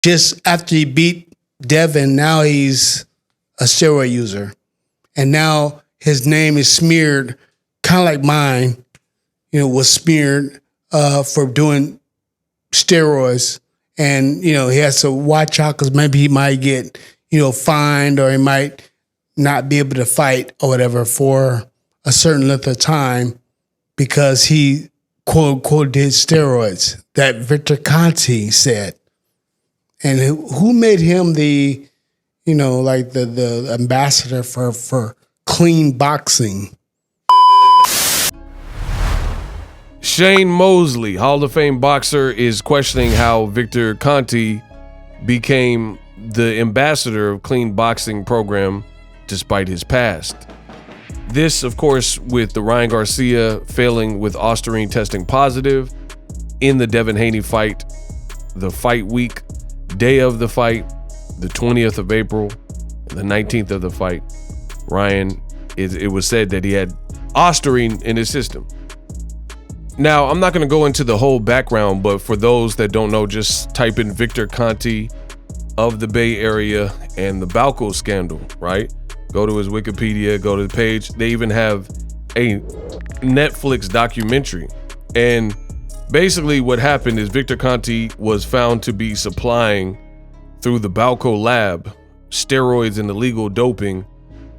just after he beat Devin, now he's a steroid user. And now his name is smeared, kind of like mine, was smeared for doing steroids. And, he has to watch out because maybe he might get, fined, or he might not be able to fight or whatever for a certain length of time because he, quote unquote, did steroids. That Victor Conte said. And who made him the, the ambassador for clean boxing? Shane Mosley, Hall of Fame boxer, is questioning how Victor Conte became the ambassador of clean boxing program despite his past. This, of course, with the Ryan Garcia failing with Osterine testing positive in the Devin Haney fight, the fight week, day of the fight, the 20th of April, the 19th of the fight. Ryan, it was said that he had Osterine in his system. Now, I'm not going to go into the whole background, but for those that don't know, just type in Victor Conte of the Bay Area and the Balco scandal, right? Go to his Wikipedia, go to the page. They even have a Netflix documentary. And basically what happened is Victor Conte was found to be supplying through the Balco lab steroids and illegal doping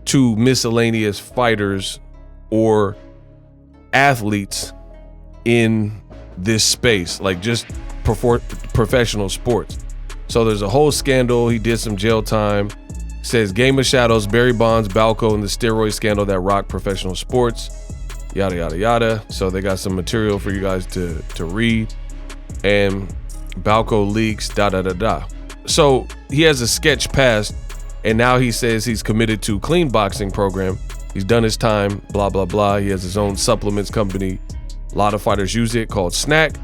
to miscellaneous fighters or athletes in this space, like just professional sports. So there's a whole scandal. He did some jail time. Says Game of Shadows, Barry Bonds, Balco, and the steroid scandal that rocked professional sports. Yada, yada, yada. So they got some material for you guys to read. And Balco leaks, da, da, da, da. So he has a sketch past, and now he says he's committed to clean boxing program. He's done his time, blah, blah, blah. He has his own supplements company. A lot of fighters use it, called SNAC.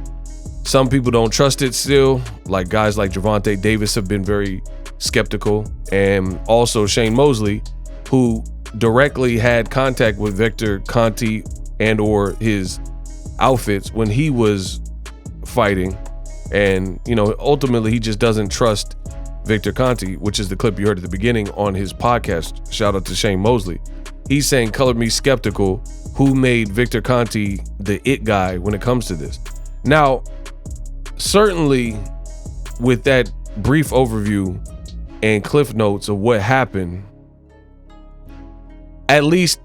Some people don't trust it still. Like guys like Gervonta Davis have been very skeptical. And also Shane Mosley, who directly had contact with Victor Conte and or his outfits when he was fighting. And, ultimately he just doesn't trust Victor Conte, which is the clip you heard at the beginning on his podcast. Shout out to Shane Mosley. He's saying, color me skeptical. Who made Victor Conte the it guy when it comes to this? Now, certainly with that brief overview and cliff notes of what happened, at least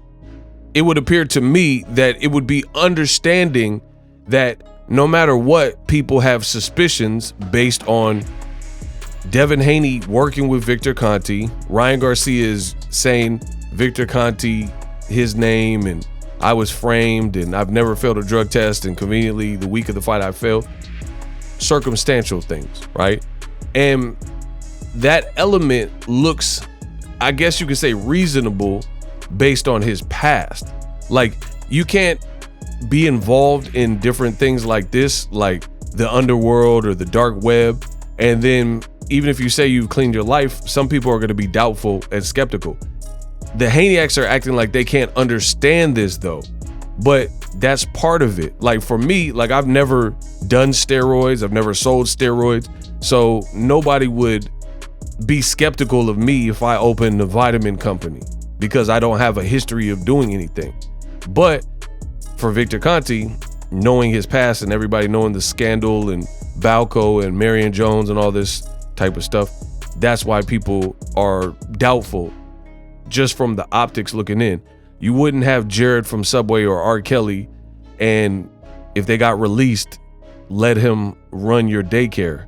it would appear to me that it would be understanding that no matter what, people have suspicions based on Devin Haney working with Victor Conte. Ryan Garcia is saying Victor Conte, his name, and I was framed, and I've never failed a drug test, and conveniently the week of the fight I failed. Circumstantial things, right? And that element looks, I guess you could say, reasonable based on his past. Like, you can't be involved in different things like this, like the underworld or the dark web, and then even if you say you've cleaned your life, some people are going to be doubtful and skeptical. The Haneyacks are acting like they can't understand this though, but that's part of it. Like for me, like I've never done steroids, I've never sold steroids, so nobody would be skeptical of me if I opened a vitamin company because I don't have a history of doing anything. But for Victor Conte, knowing his past and everybody knowing the scandal and Balco and Marion Jones and all this type of stuff, that's why people are doubtful just from the optics looking in. You wouldn't have Jared from Subway or R. Kelly, and if they got released, let him run your daycare.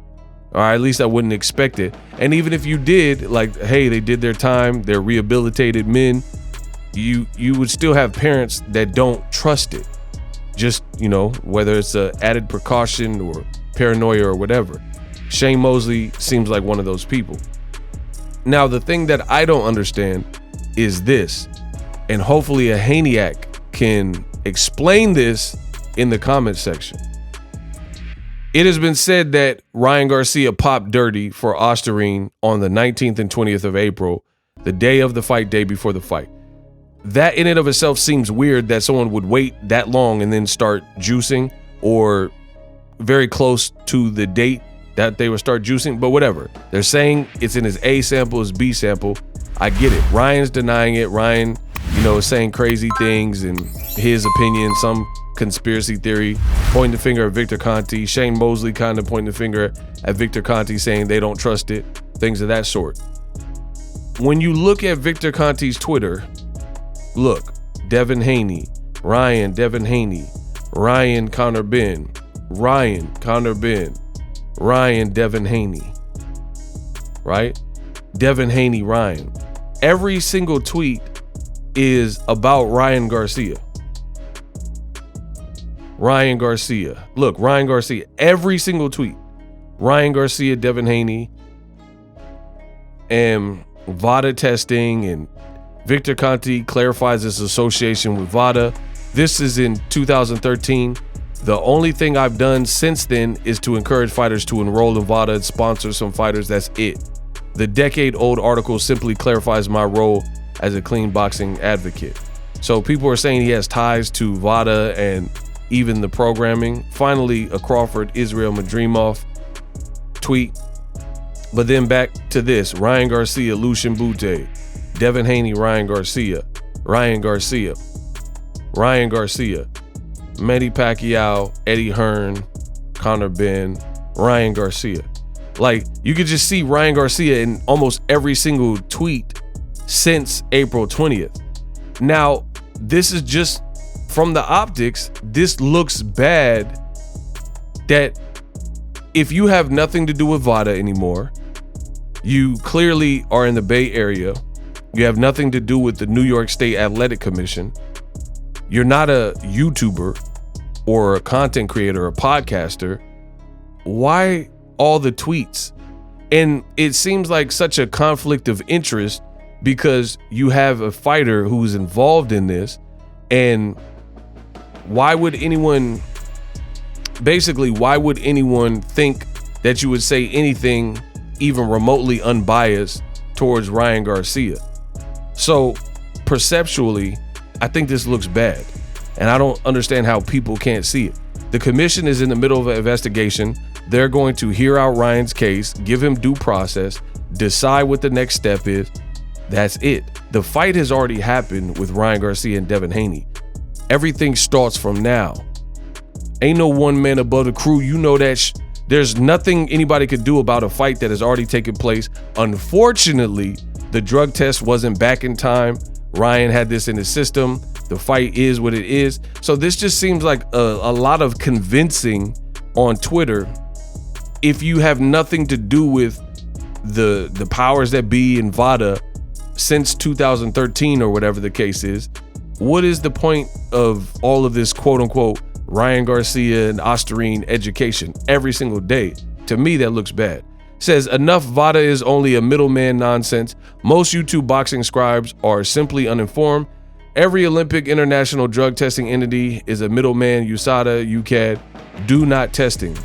Or at least I wouldn't expect it. And even if you did, like, hey, they did their time, they're rehabilitated men, you would still have parents that don't trust it. Just, whether it's a added precaution or paranoia or whatever. Shane Mosley seems like one of those people. Now, the thing that I don't understand is this, and hopefully a Haneyack can explain this in the comment section. It has been said that Ryan Garcia popped dirty for Osterine on the 19th and 20th of April, the day of the fight, day before the fight. That in and of itself seems weird that someone would wait that long and then start juicing, or very close to the date that they would start juicing, but whatever. They're saying it's in his A sample, his B sample. I get it. Ryan's denying it. Ryan, is saying crazy things in his opinion, some conspiracy theory, pointing the finger at Victor Conte. Shane Mosley kind of pointing the finger at Victor Conte, saying they don't trust it, things of that sort. When you look at Victor Conte's Twitter, look, Devin Haney, Ryan, Devin Haney, Ryan, Connor Ben, Ryan, Connor Ben, Ryan, Devin Haney, right? Devin Haney, Ryan. Every single tweet is about Ryan Garcia. Ryan Garcia. Look, Ryan Garcia. Every single tweet. Ryan Garcia, Devin Haney, and VADA testing, and Victor Conte clarifies his association with VADA. This is in 2013. The only thing I've done since then is to encourage fighters to enroll in VADA and sponsor some fighters. That's it. The decade-old article simply clarifies my role as a clean boxing advocate. So people are saying he has ties to VADA and even the programming. Finally, a Crawford Israel Madrimov tweet. But then back to this: Ryan Garcia, Lucian Bute, Devin Haney, Ryan Garcia, Ryan Garcia, Ryan Garcia, Manny Pacquiao, Eddie Hearn, Conor Ben, Ryan Garcia. Like, you could just see Ryan Garcia in almost every single tweet since April 20th. Now, this is just from the optics. This looks bad that if you have nothing to do with VADA anymore, you clearly are in the Bay Area, you have nothing to do with the New York State Athletic Commission, you're not a YouTuber or a content creator or a podcaster, why all the tweets? And it seems like such a conflict of interest because you have a fighter who's involved in this. And why would anyone think that you would say anything even remotely unbiased towards Ryan Garcia? So perceptually, I think this looks bad, and I don't understand how people can't see it. The commission is in the middle of an investigation. They're going to hear out Ryan's case, give him due process, decide what the next step is. That's it. The fight has already happened with Ryan Garcia and Devin Haney. Everything starts from now. Ain't no one man above the crew. You know that there's nothing anybody could do about a fight that has already taken place. Unfortunately, the drug test wasn't back in time. Ryan had this in his system. The fight is what it is. So this just seems like a lot of convincing on Twitter. If you have nothing to do with the powers that be in VADA since 2013 or whatever the case is, what is the point of all of this quote unquote Ryan Garcia and Osterine education every single day? To me, that looks bad. Says enough VADA is only a middleman nonsense. Most YouTube boxing scribes are simply uninformed. Every Olympic international drug testing entity is a middleman. USADA, UCAD, do not testing.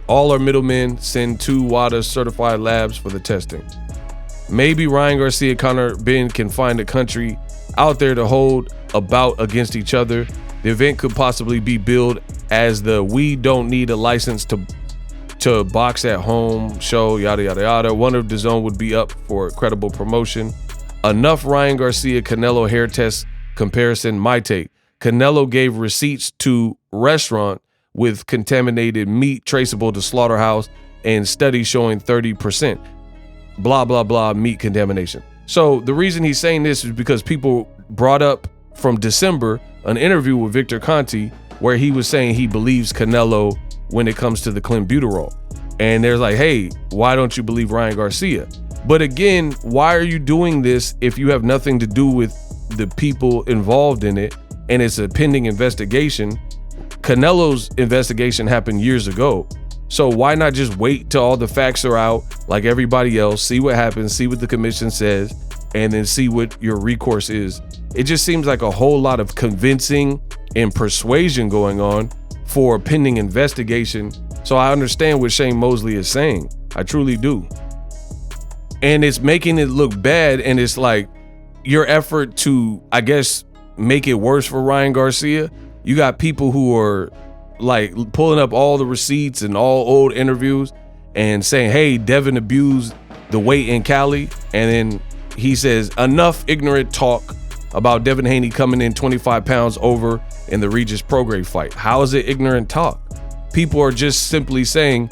All are middlemen. Send 2 WADA certified labs for the testing. Maybe Ryan Garcia, Conor Ben can find a country out there to hold a bout against each other. The event could possibly be billed as the "we don't need a license to box at home" show, yada yada yada. One of DAZN would be up for credible promotion. Enough Ryan Garcia Canelo hair test comparison. My take: Canelo gave receipts to restaurant with contaminated meat traceable to slaughterhouse and studies showing 30% blah blah blah meat contamination. So the reason he's saying this is because people brought up from December an interview with Victor Conte where he was saying he believes Canelo when it comes to the clenbuterol. And they're like, hey, why don't you believe Ryan Garcia? But again, why are you doing this if you have nothing to do with the people involved in it and it's a pending investigation? Canelo's investigation happened years ago. So why not just wait till all the facts are out like everybody else, see what happens, see what the commission says, and then see what your recourse is? It just seems like a whole lot of convincing and persuasion going on for a pending investigation. So I understand what Shane Mosley is saying. I truly do. And it's making it look bad, and it's like your effort to, I guess, make it worse for Ryan Garcia. You got people who are like pulling up all the receipts and all old interviews and saying, hey, Devin abused the weight in Cali. And then he says, enough ignorant talk about Devin Haney coming in 25 pounds over in the Regis Prograis fight. How is it ignorant talk? People are just simply saying,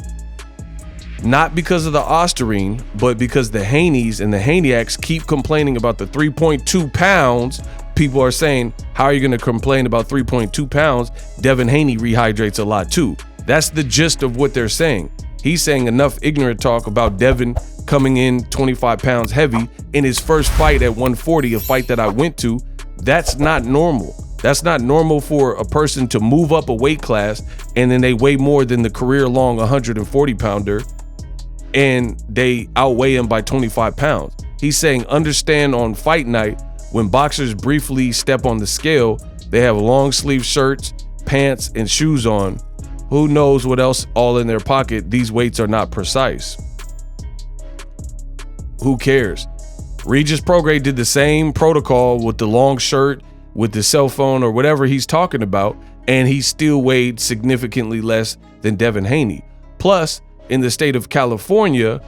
not because of the Osterine, but because the Haneys and the Haneyacks keep complaining about the 3.2 pounds. People are saying, how are you going to complain about 3.2 pounds? Devin Haney rehydrates a lot too. That's the gist of what they're saying. He's saying enough ignorant talk about Devin coming in 25 pounds heavy in his first fight at 140, a fight that I went to. That's not normal. That's not normal for a person to move up a weight class and then they weigh more than the career-long 140-pounder and they outweigh him by 25 pounds. He's saying, understand on fight night, when boxers briefly step on the scale, they have long sleeve shirts, pants, and shoes on. Who knows what else all in their pocket? These weights are not precise. Who cares? Regis Prograis did the same protocol with the long shirt, with the cell phone or whatever he's talking about, and he still weighed significantly less than Devin Haney. Plus, in the state of California,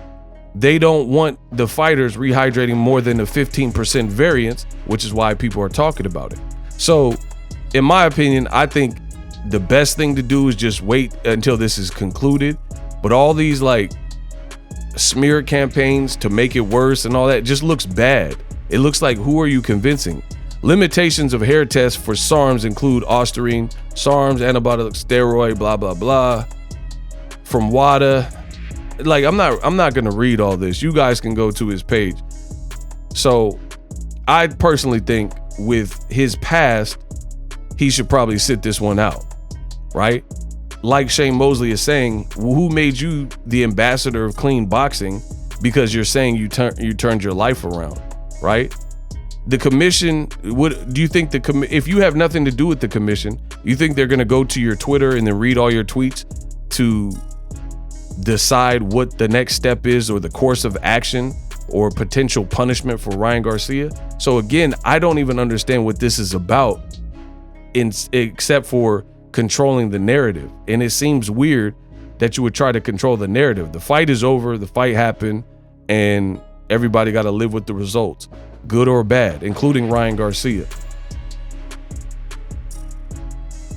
they don't want the fighters rehydrating more than a 15% variance, which is why people are talking about it. So, in my opinion, I think the best thing to do is just wait until this is concluded. But all these like smear campaigns to make it worse and all that just looks bad. It looks like, who are you convincing? Limitations of hair tests for SARMs include Osterine, SARMs, anabolic steroid, blah, blah, blah. From WADA. Like, I'm not gonna read all this. You guys can go to his page. So I personally think with his past, he should probably sit this one out, right? Like Shane Mosley is saying, who made you the ambassador of clean boxing? Because you're saying you turned your life around, right? The commission, do you think if you have nothing to do with the commission, you think they're gonna go to your Twitter and then read all your tweets to decide what the next step is or the course of action or potential punishment for Ryan Garcia? So again, I don't even understand what this is about except for controlling the narrative. And it seems weird that you would try to control the narrative. The fight is over, the fight happened, and everybody got to live with the results, good or bad, including Ryan Garcia.